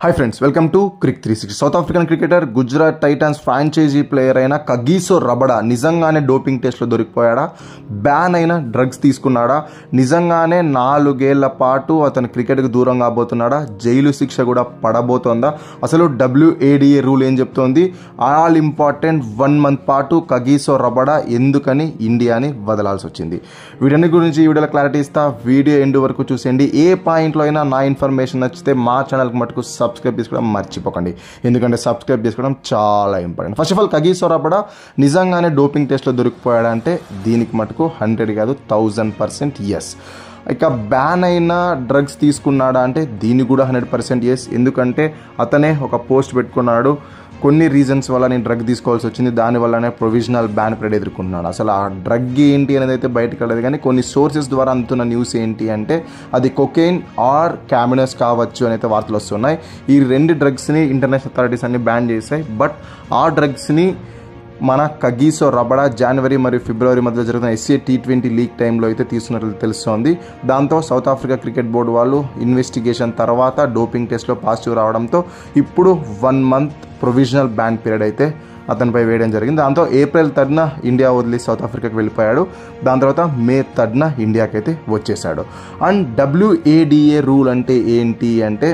Hi friends, welcome to Crick 360. South African cricketer Gujarat Titans franchise player అయిన Kagiso Rabada నిజంగానే doping టెస్ట్లో దొరికిపోయాడా? Ban అయిన drugs తీసుకున్నాడా? నిజంగానే 4 ఏళ్ల పాటు అతను క్రికెట్కి దూరం కాబోతున్నాడా? జైలు శిక్ష కూడా పడబోతోందా? అసలు WADA రూల్ ఏం చెప్తోంది? ఆల్ ఇంపార్టెంట్ 1 month పాటు కగిసో రబడా ఎందుకని ఇండియాని వదలాల్సి వచ్చింది? వీటన్ని గురించి ఈ వీడియోలో క్లారిటీ ఇస్తా. వీడియో ఎండ్ వరకు చూసేయండి. ఏ పాయింట్లో అయినా నా ఇన్ఫర్మేషన్ నచ్చితే మా ఛానల్కి మటుకు సబ్స్క్రైబ్ చేసుకోవడం మర్చిపోకండి, ఎందుకంటే సబ్స్క్రైబ్ చేసుకోవడం చాలా important. First of all Kagiso Rabada నిజంగానే డోపింగ్ టెస్ట్లో దొరికిపోయాడంటే దీనికి మటుకు 100 కాదు 1000% ఎస్. ఇక బ్యాన్ అయిన డ్రగ్స్ తీసుకున్నాడా అంటే దీనికి కూడా 100% ఎస్. ఎందుకంటే అతనే ఒక పోస్ట్ పెట్టుకున్నాడు, కొన్ని రీజన్స్ వల్ల నేను డ్రగ్ తీసుకోవాల్సి వచ్చింది, దానివల్లనే ప్రొవిజనల్ బ్యాన్ పీరియడ్ ఎదుర్కొన్నాడు. అసలు ఆ డ్రగ్ ఏంటి అనేది అయితే బయటకు వెళ్ళదు, కానీ కొన్ని సోర్సెస్ ద్వారా అందుతున్న న్యూస్ ఏంటి అంటే అది కొకైన్ ఆర్ క్యామినస్ కావచ్చు అని అయితే వార్తలు వస్తున్నాయి. ఈ 2 డ్రగ్స్ని ఇంటర్నేషనల్ అథారిటీస్ అన్ని బ్యాన్ చేశాయి. బట్ ఆ డ్రగ్స్ని మన కగిసో రబడా జనవరి మరియు ఫిబ్రవరి మధ్యలో జరుగుతున్న SCA T20 లీగ్ టైంలో అయితే తీసుకున్నట్లు తెలుస్తోంది. దాంతో సౌత్ ఆఫ్రికా క్రికెట్ బోర్డు వాళ్ళు ఇన్వెస్టిగేషన్ తర్వాత డోపింగ్ టెస్ట్లో పాజిటివ్ రావడంతో ఇప్పుడు 1 month ప్రొవిజనల్ బ్యాన్ పీరియడ్ అయితే అతనిపై వేయడం జరిగింది. దాంతో April 3rd ఇండియా వదిలి సౌత్ ఆఫ్రికాకి వెళ్ళిపోయాడు. దాని తర్వాత May 3rd ఇండియాకి అయితే వచ్చేసాడు. అండ్ WADA రూల్ అంటే ఏంటి అంటే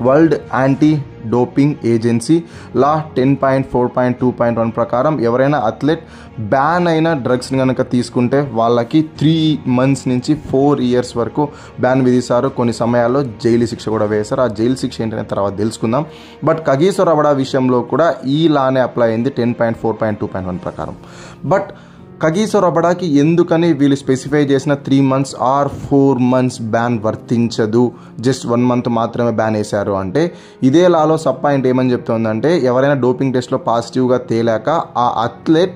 వరల్డ్ యాంటీ డోపింగ్ ఏజెన్సీ లా 10.4.2.1 ప్రకారం ఎవరైనా అథ్లెట్ బ్యాన్ అయిన డ్రగ్స్ని కనుక తీసుకుంటే వాళ్ళకి 3 months నుంచి 4 years వరకు బ్యాన్ విధిస్తారు. కొన్ని సమయాల్లో జైలు శిక్ష కూడా వేశారు. ఆ జైలు శిక్ష ఏంటనే తర్వాత తెలుసుకుందాం. బట్ కగిసో రబడా విషయంలో కూడా ఈ లానే అప్లై అయింది 10.4.2.1 ప్రకారం. బట్ కగిసో రబడాకి ఎందుకని వీళ్ళు స్పెసిఫై చేసిన 3 months ఆర్ 4 months బ్యాన్ వర్తించదు, జస్ట్ 1 month మాత్రమే బ్యాన్ వేశారు అంటే ఇదే లాలో సబ్ పాయింట్ ఏమని చెప్తోందంటే ఎవరైనా డోపింగ్ టెస్ట్లో పాజిటివ్గా తేలాక ఆ అథ్లెట్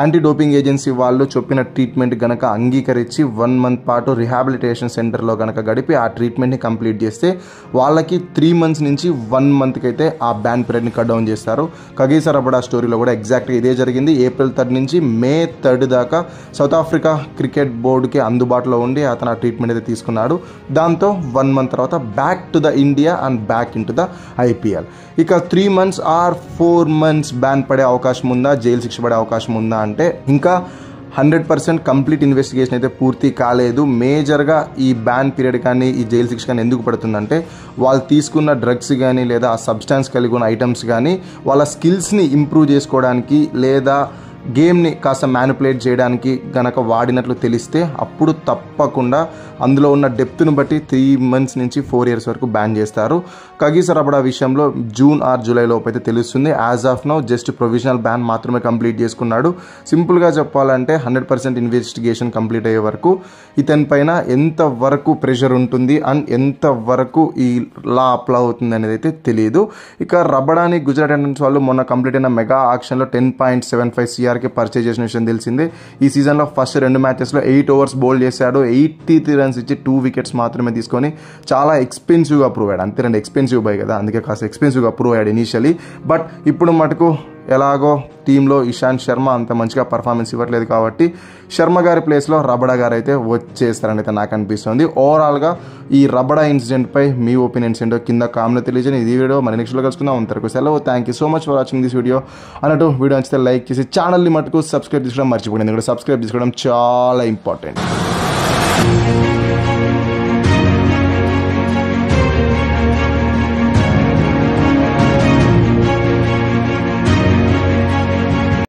యాంటీ డోపింగ్ ఏజెన్సీ వాళ్ళు చెప్పిన ట్రీట్మెంట్ కనుక అంగీకరించి 1 month పాటు రిహాబిలిటేషన్ సెంటర్లో కనుక గడిపి ఆ ట్రీట్మెంట్ని కంప్లీట్ చేస్తే వాళ్ళకి 3 months నుంచి 1 monthకి అయితే ఆ బ్యాన్ పీరియడ్ని కట్ డౌన్ చేస్తారు. కగిసో రబడా స్టోరీలో కూడా ఎగ్జాక్ట్గా ఇదే జరిగింది. April 3rd నుంచి May 3rd దాకా సౌత్ ఆఫ్రికా క్రికెట్ బోర్డుకి అందుబాటులో ఉండి అతను ఆ ట్రీట్మెంట్ అయితే తీసుకున్నాడు. దాంతో 1 month తర్వాత back to the India and back in to the IPL. ఇక 3 months ఆర్ 4 months బ్యాన్ పడే అవకాశం ఉందా, జైలు శిక్ష పడే అవకాశం ఉందా అంటే ఇంకా 100% కంప్లీట్ ఇన్వెస్టిగేషన్ అయితే పూర్తి కాలేదు. మేజర్గా ఈ బ్యాన్ పీరియడ్ కానీ ఈ జైలు శిక్ష కానీ ఎందుకు పడుతుందంటే వాళ్ళు తీసుకున్న డ్రగ్స్ కానీ లేదా ఆ సబ్స్టాన్స్ కలిగి ఉన్న ఐటమ్స్ కానీ వాళ్ళ స్కిల్స్ని ఇంప్రూవ్ చేసుకోవడానికి లేదా గేమ్ని కాస్త మ్యానిపులేట్ చేయడానికి గనక వాడినట్లు తెలిస్తే అప్పుడు తప్పకుండా అందులో ఉన్న డెప్త్ను బట్టి 3 months నుంచి 4 years వరకు బ్యాన్ చేస్తారు. కగిసో రబడా విషయంలో జూన్ ఆర్ జూలై లోపు అయితే తెలుస్తుంది. As of now just provisional ban మాత్రమే కంప్లీట్ చేసుకున్నాడు. సింపుల్గా చెప్పాలంటే 100% ఇన్వెస్టిగేషన్ కంప్లీట్ అయ్యే వరకు ఇతని పైన ఎంతవరకు ప్రెషర్ ఉంటుంది అండ్ ఎంతవరకు ఈ లా అప్లై అవుతుంది అనేది అయితే తెలియదు. ఇక రబడాని గుజరాత్ టైటన్స్ వాళ్ళు మొన్న కంప్లీట్ అయిన మెగా ఆక్షన్లో 10.75 CRకి పర్చేజ్ చేసిన విషయం తెలిసిందే. ఈ సీజన్లో ఫస్ట్ 2 matchesలో 8 overs బౌల్ చేశాడు. 83 runs ఇచ్చి 2 wickets మాత్రమే తీసుకొని చాలా ఎక్స్పెన్సివ్గా అప్రూవ్ అయ్యాడు. అంతే, 2 expensive బై కదా, అందుకే కాస్త ఎక్స్పెన్సివ్గా అప్రూవ్ అయ్యాడు ఇనీషియలీ. బట్ ఇప్పుడు మటుకు ఎలాగో టీంలో ఇషాంత్ శర్మ అంత మంచిగా పర్ఫార్మెన్స్ ఇవ్వట్లేదు కాబట్టి శర్మ గారి ప్లేస్లో రబడా గారు అయితే వచ్చేస్తారని అయితే నాకు అనిపిస్తుంది. ఓవరాల్గా ఈ రబడా ఇన్సిడెంట్పై మీ ఒపీనియన్స్ ఏంటో కింద కామెంట్లో తెలియజేయండి. ఈ వీడియో మరి నెక్స్ట్లో కలుసుకుందాం. అంతవరకు సెలవు. Thank you so much for watching this video. అన్నట్టు వీడియో నచ్చితే లైక్ చేసి ఛానల్ని మటుకు సబ్స్క్రైబ్ చేసుకోవడం మర్చిపోండి, ఎందుకంటే సబ్స్క్రైబ్ చేసుకోవడం చాలా ఇంపార్టెంట్.